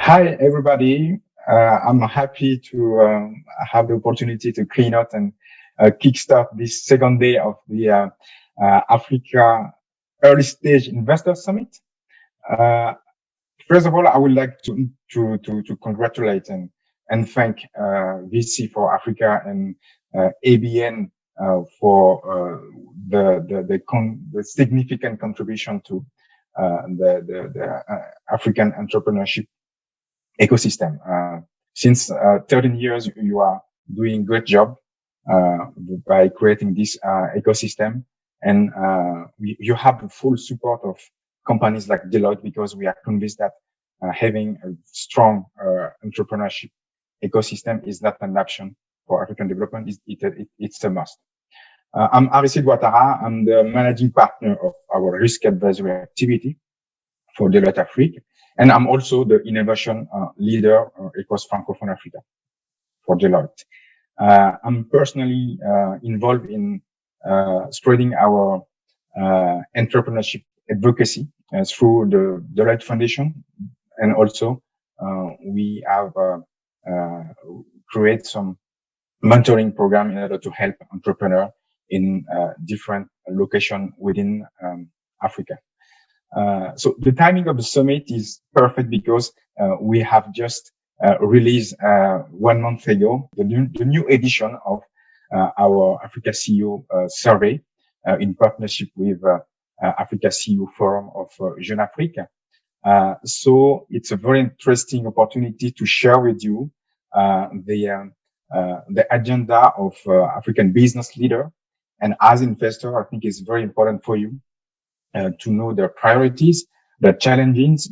Hi, everybody. I'm happy to have the opportunity to keynote and kickstart this second day of the Africa Early Stage Investor Summit. Uh, First of all, I would like to congratulate and thank VC for Africa and ABN for the significant contribution to the African entrepreneurship ecosystem. Since 13 years, you are doing great job by creating this ecosystem, and you have the full support of companies like Deloitte because we are convinced that having a strong entrepreneurship ecosystem is not an option for African development. It's a must. I'm Aristide Ouattara. I'm the managing partner of our risk advisory activity for Deloitte Afrique. And I'm also the innovation leader across Francophone Africa for Deloitte. I'm personally involved in spreading our entrepreneurship advocacy through the Deloitte Foundation. And also, we have create some mentoring program in order to help entrepreneurs in different locations within Africa. So the timing of the summit is perfect because we have just released 1 month ago the new edition of our Africa CEO survey in partnership with Africa CEO Forum of Jeune Afrique. So it's a very interesting opportunity to share with you the agenda of African business leader. And as investor, I think it's very important for you to know their priorities, their challenges,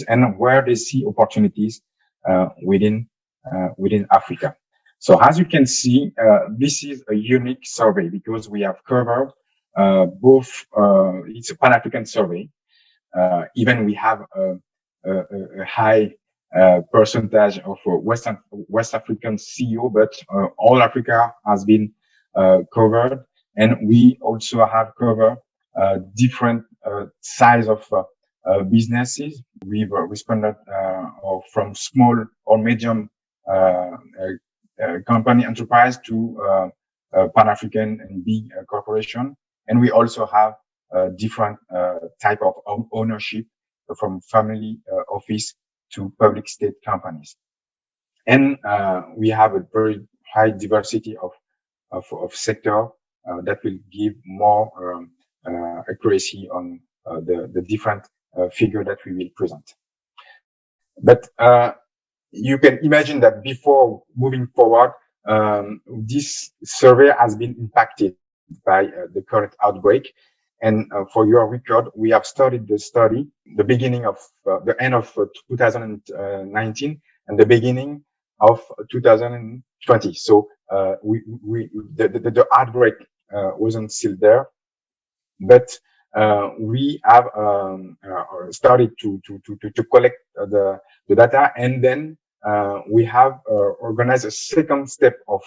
and where they see opportunities within Africa. So as you can see, this is a unique survey because we have covered both. It's a Pan-African survey. Even we have a high percentage of West African CEO, but all Africa has been covered, and we also have covered different size of businesses. We've responded from small or medium company enterprise to Pan-African and big corporation, and we also have different type of ownership from family office to public state companies, and we have a very high diversity of sector that will give more accuracy on the different figure that we will present. But you can imagine that before moving forward, this survey has been impacted by the current outbreak. And for your record, we have started the study the beginning of the end of 2019 and the beginning of 2020. So the outbreak wasn't still there. But we have started to collect the data, and then we have organized a second step of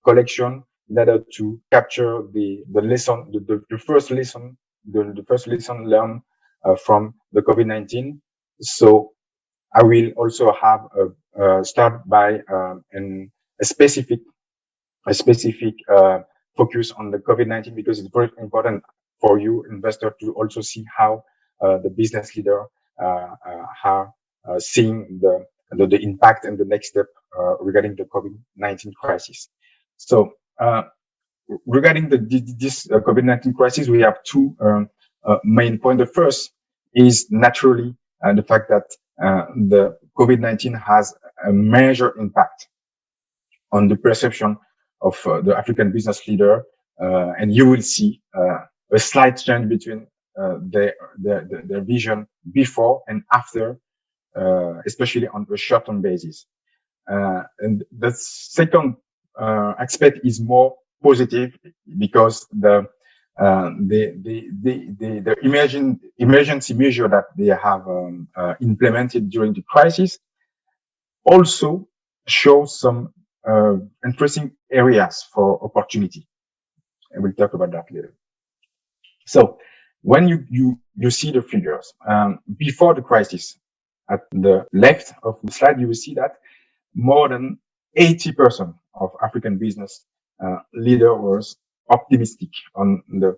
collection in order to capture the lesson, the first lesson learned from the COVID-19. So I will also have start by a specific focus on the COVID-19 because it's very important for you investor to also see how the business leader are seeing the impact and the next step regarding the COVID-19 crisis. So regarding this COVID-19 crisis, we have two main points. The first is naturally the fact that the COVID-19 has a major impact on the perception of the African business leader, and you will see a slight change between their vision before and after, especially on a short-term basis. And the second aspect is more positive because the emergency measure that they have implemented during the crisis also shows some interesting areas for opportunity. And we'll talk about that later. So when you see the figures, before the crisis, at the left of the slide, you will see that more than 80% of African business leader was optimistic on the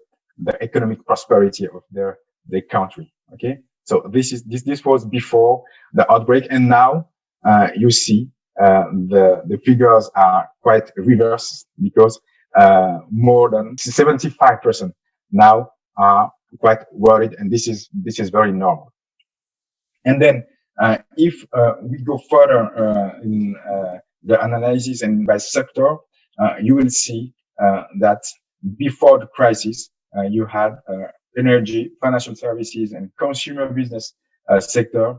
economic prosperity of their country. Okay. So this was before the outbreak. And now, you see, the figures are quite reversed because, more than 75% now are quite worried. And this is very normal. And then, if we go further in the analysis and by sector, you will see that before the crisis, you had energy, financial services, and consumer business sector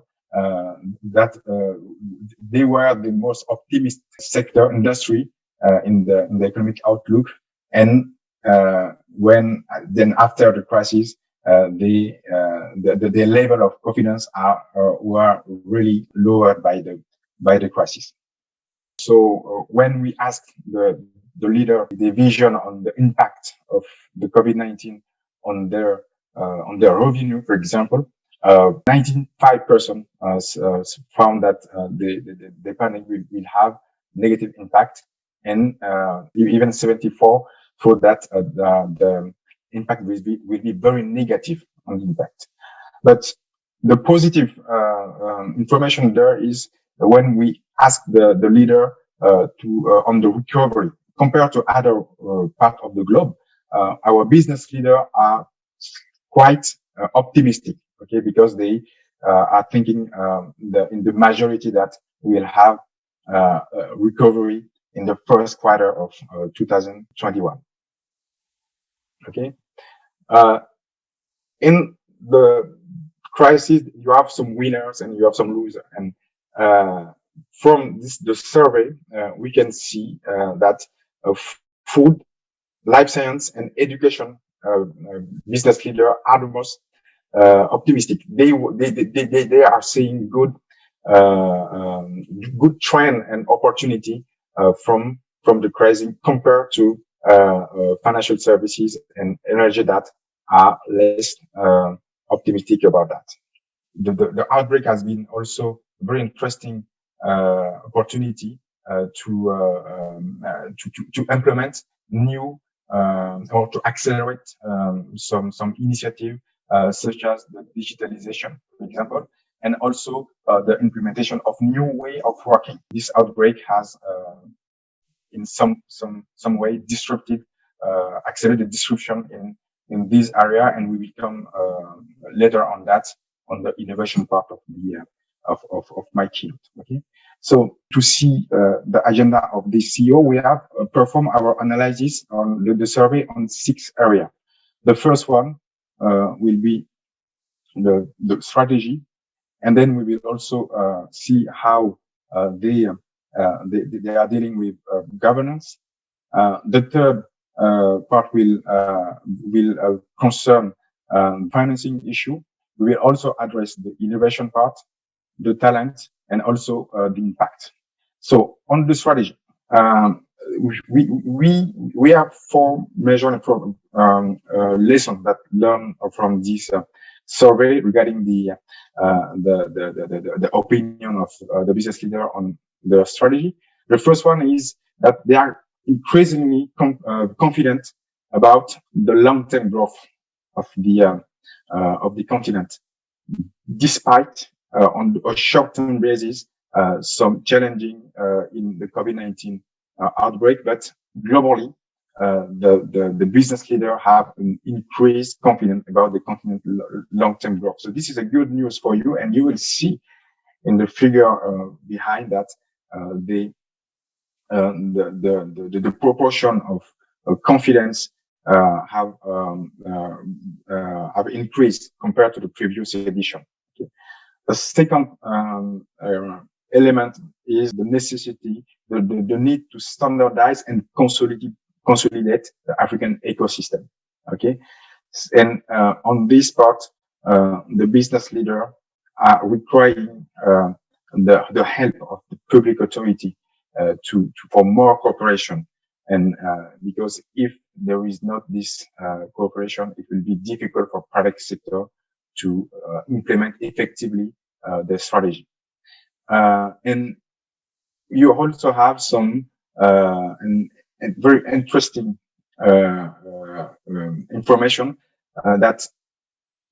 that they were the most optimistic sector industry in the economic outlook. And when then after the crisis, the level of confidence were really lowered by the crisis. So when we asked the leader the vision on the impact of the COVID-19 on their revenue, for example, 95% found that the pandemic will have negative impact, and even 74 thought that the impact will be very negative on the impact. But the positive information there is when we ask the leader on the recovery compared to other parts of the globe, our business leader are quite optimistic. Okay, because they are thinking in the majority that we'll have recovery in the first quarter of 2021. Okay. In the crisis, you have some winners and you have some losers. And from the survey, we can see that food, life science, and education business leader are the most optimistic. They are seeing good trend and opportunity from the crisis compared to financial services and energy that are less optimistic about that. The outbreak has been also a very interesting opportunity to implement new or to accelerate some initiative such as the digitalization, for example, and also the implementation of new way of working. This outbreak has in some way disrupted, accelerated disruption in this area, and we will come later on that on the innovation part of the of my keynote. Okay, so to see the agenda of the CEO, we have performed our analysis on the survey on 6 areas. The first one will be the strategy, and then we will also see how they are dealing with governance. The third part will concern financing issue. We will also address the innovation part, the talent, and also the impact. So on the strategy, we have 4 major lessons that learn from this survey regarding the opinion of the business leader on the strategy. The first one is that they are increasingly confident about the long-term growth of the continent, despite on a short-term basis some challenging in the COVID-19 outbreak, but globally the business leader have an increased confidence about the continent long-term growth. So this is a good news for you, and you will see in the figure behind that the proportion of confidence have increased compared to the previous edition. Okay. The second element is the necessity, the need to standardize and consolidate the African ecosystem. Okay, and on this part, the business leader are requiring the help of the public authority for more cooperation, and because if there is not this cooperation, it will be difficult for private sector to implement effectively the strategy. And you also have some and very interesting information that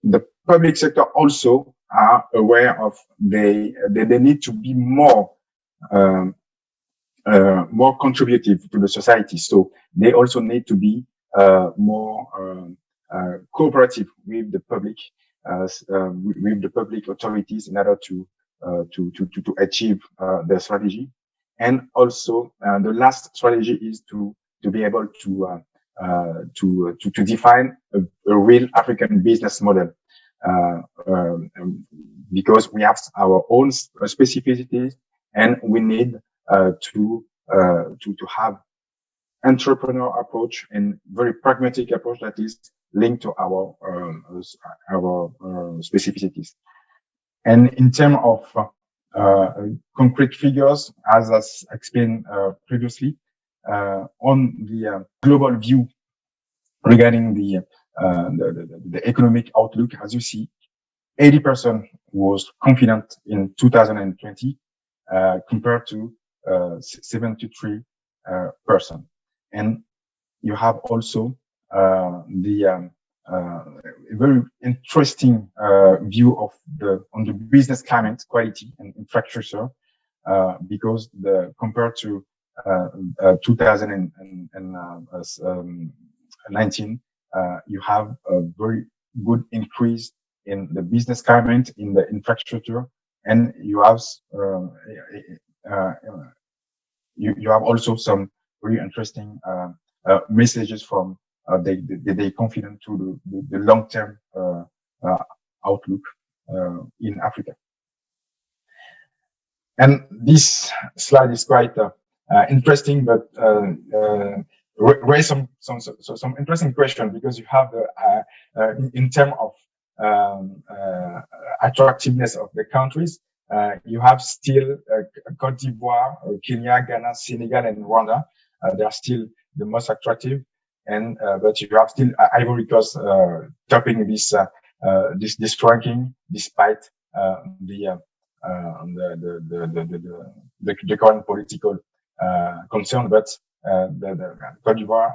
the public sector also are aware of. They need to be more more contributive to the society. So they also need to be more cooperative with the public, with the public authorities in order to achieve their strategy. And also the last strategy is to be able to define a real African business model. Because we have our own specificities, and we need to have entrepreneur approach and very pragmatic approach that is linked to our specificities. And in terms of concrete figures, as I explained previously, on the global view regarding the economic outlook, as you see, 80% was confident in 2020, compared to 73%. And you have also the very interesting view of on the business climate, quality, and infrastructure, because compared to 2019, you have a very good increase in the business climate, in the infrastructure, and you have you have also some very interesting messages from they confident to the long-term outlook in Africa. And this slide is quite interesting, but raise some interesting question, because you have in terms of attractiveness of the countries, you have still Cote d'Ivoire, Kenya, Ghana, Senegal, and Rwanda. They are still the most attractive, and but you have still Ivory Coast topping this ranking, despite the current political concern. But the Cote d'Ivoire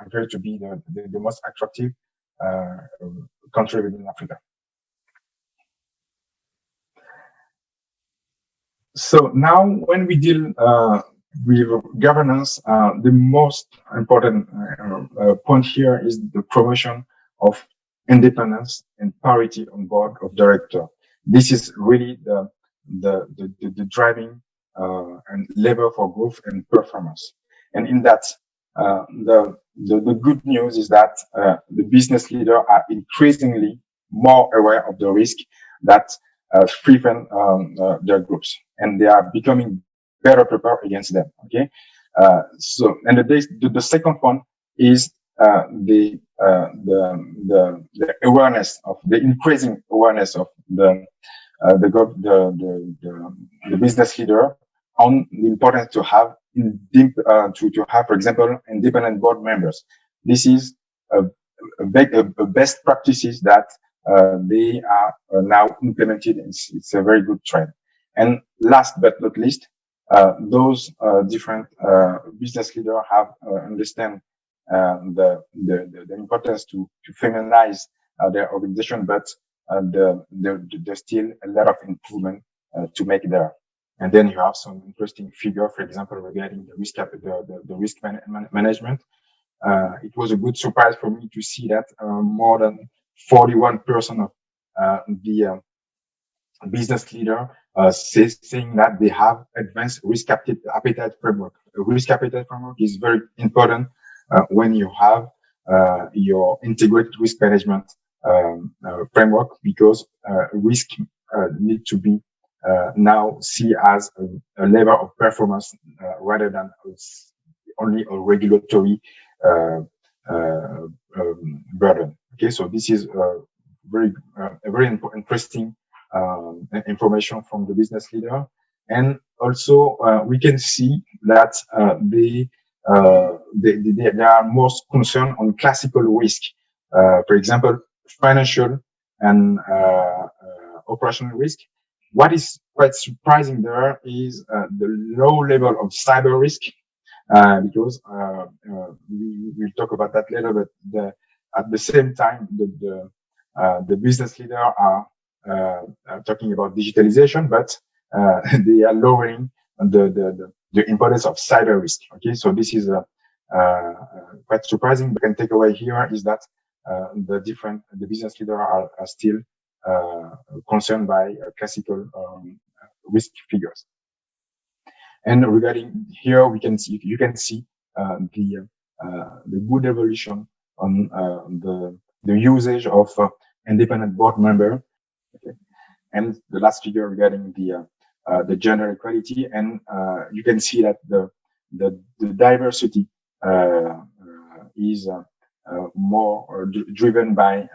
appears to be the most attractive country within Africa. So now, when we deal with governance, the most important point here is the promotion of independence and parity on board of director. This is really the driving and lever for growth and performance. And in that, the good news is that the business leaders are increasingly more aware of the risk that threaten their groups, and they are becoming better prepared against them. Okay, so and the second one is the awareness of the increasing awareness of the business leader on the importance to have to have, for example, independent board members. This is a best practices that they are now implemented. It's a very good trend. And last but not least, those different business leaders have understand the importance to feminize their organization, but there's still a lot of improvement to make there. And then you have some interesting figure, for example, regarding the risk management. It was a good surprise for me to see that more than 41% of the business leader saying that they have advanced risk appetite framework. A risk appetite framework is very important when you have your integrated risk management framework, because risk need to be now see as a level of performance rather than only a regulatory burden. Okay, so this is a very interesting information from the business leader. And also we can see that they are most concerned on classical risk, for example, financial and operational risk. What is quite surprising there is the low level of cyber risk, because we will talk about that later. But at the same time, the business leader are talking about digitalization, but they are lowering the importance of cyber risk. Okay, so this is quite surprising. But can take away here is that the business leader are still concerned by classical risk figures. And regarding here, you can see the good evolution on the usage of independent board member. Okay. And the last figure regarding the gender equality, and you can see that the diversity is more driven by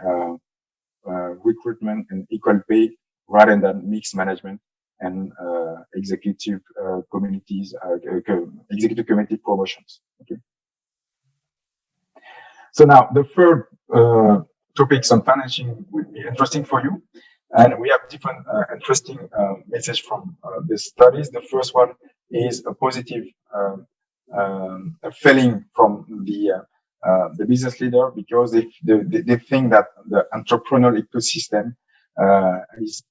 recruitment and equal pay rather than mixed management and executive committees, executive committee promotions. Okay. So now the third topics on financing would be interesting for you, and we have different interesting message from the studies. The first one is a positive feeling from the business leader, because they think that the entrepreneurial ecosystem is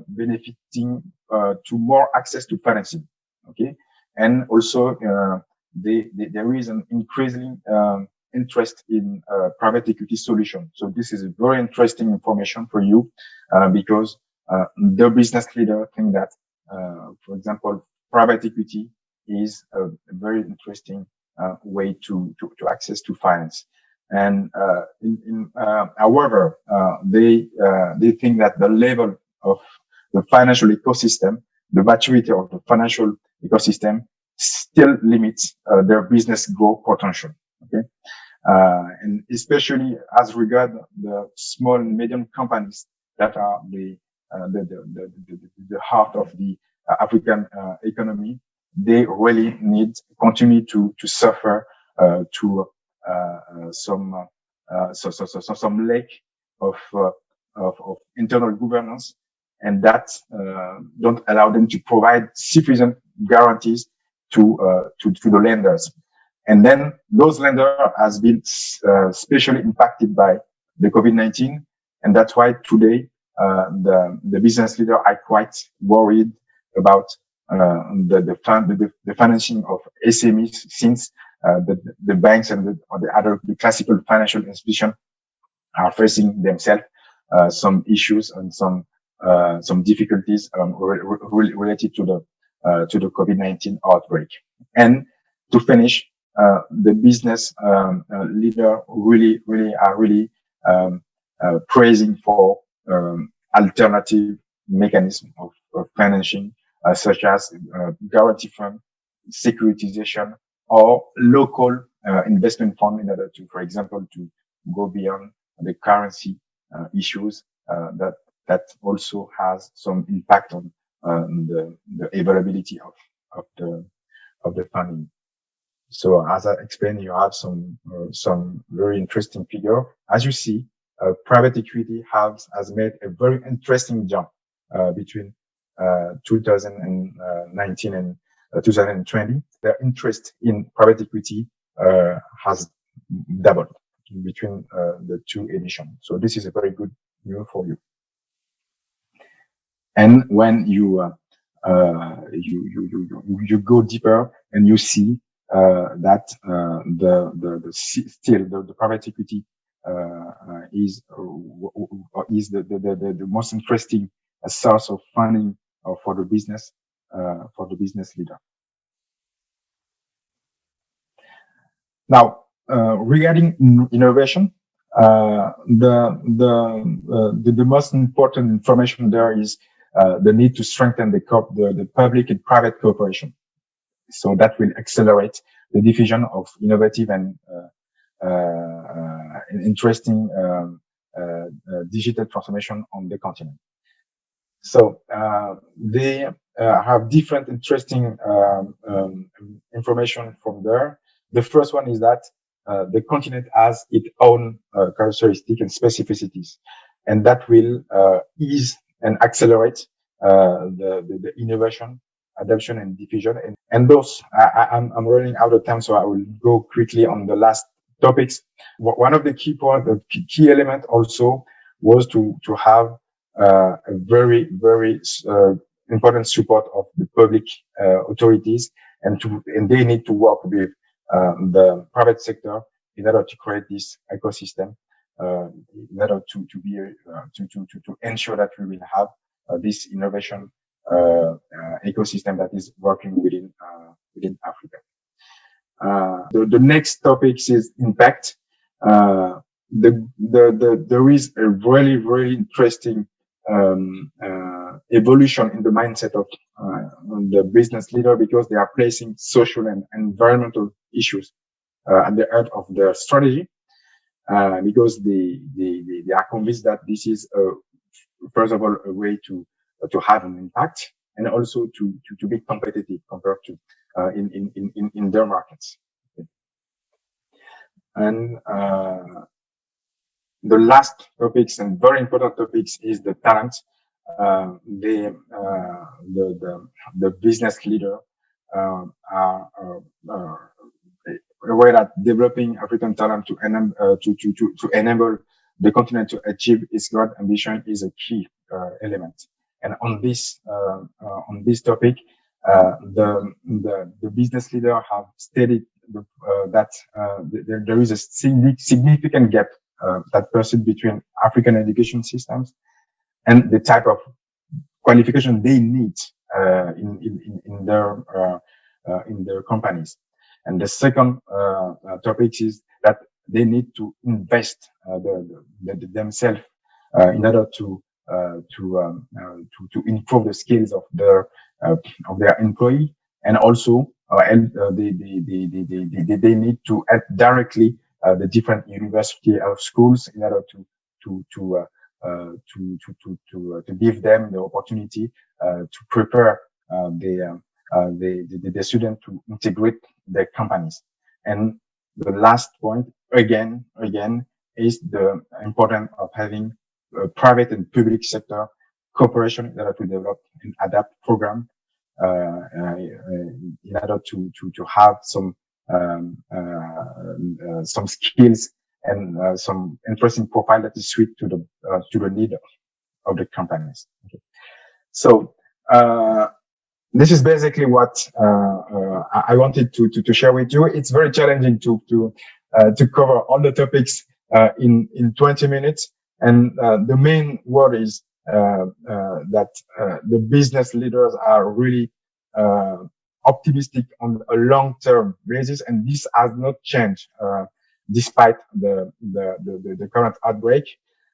benefiting to more access to financing. Okay, and also there is an increasing interest in private equity solution. So this is a very interesting information for you, because the business leader think that, for example, private equity is a very interesting way to access to finance. And however, they think that the level of the financial ecosystem, the maturity of the financial ecosystem, still limits their business growth potential. Okay, and especially as regard the small and medium companies that are the heart of the African economy. They really continue to suffer to some lack of internal governance, and that don't allow them to provide sufficient guarantees to the lenders. And then those lenders has been especially impacted by the COVID-19, and that's why today the business leaders are quite worried about the financing of SMEs, since the banks and the classical financial institutions are facing themselves some issues and some difficulties related to the COVID-19 outbreak. And to finish, the business leader are praising for alternative mechanism of financing, such as guarantee fund, securitization, or local investment fund, in order to, for example, to go beyond the currency issues that also has some impact on the availability of the funding. So as I explained, you have some very interesting figure. As you see, private equity has made a very interesting jump between 2019 and 2020. Their interest in private equity has doubled between the two editions. So this is a very good news for you. And when you go deeper and you see that the private equity is the most interesting source of funding for the business leader. Now, regarding innovation, the most important information there is the need to strengthen the public and private cooperation. So that will accelerate the diffusion of innovative and interesting digital transformation on the continent. So they have different interesting information from there. The first one is that the continent has its own characteristics and specificities, and that will ease and accelerate the innovation, adoption, and diffusion. And those, I'm running out of time, so I will go quickly on the last topics. One of the key points, the key element also was to have a very important support of the public authorities, and they need to work with the private sector in order to create this ecosystem, in order to ensure that we will have this innovation ecosystem that is working within Africa. The next topic is impact. There is a very interesting evolution in the mindset of the business leader, because they are placing social and environmental issues at the heart of their strategy, because they are convinced that this is first of all a way to have an impact, and also to be competitive compared to in their markets. And the last topics, and very important topics, is the talent. The business leader are aware that developing African talent to enable the continent to achieve its grand ambition is a key element. And on this topic, the business leader have stated that there is a significant gap that persists between African education systems and the type of qualification they need in their companies. And the second topic is that they need to invest themselves in order to improve the skills of their employee, and also they need to help directly the different university or schools in order to give them the opportunity to prepare the student to integrate their companies. And the last point again is the importance of having a private and public sector cooperation in order to develop and adapt program in order to have some skills and some interesting profile that is suited to the need of the companies. Okay. So this is basically what I wanted to share with you. It's very challenging to cover all the topics in 20 minutes, and the main word is that the business leaders are really optimistic on a long-term basis, and this has not changed despite the current outbreak.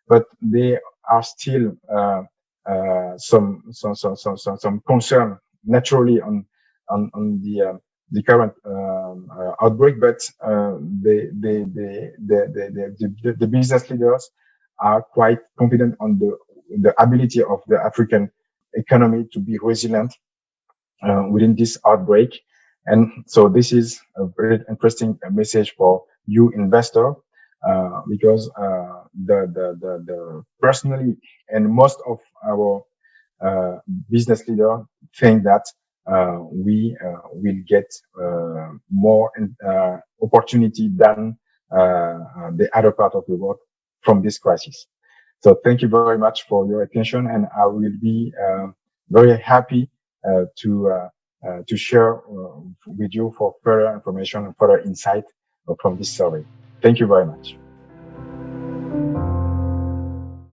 But they are still some concern naturally on the current outbreak. But the business leaders are quite confident on the ability of the African economy to be resilient within this outbreak. And so this is a very interesting message for you investor, because the personally, and most of our business leaders think that we will get more opportunity than the other part of the world from this crisis. So thank you very much for your attention, and I will be very happy to share with you for further information and further insight from this survey. Thank you very much.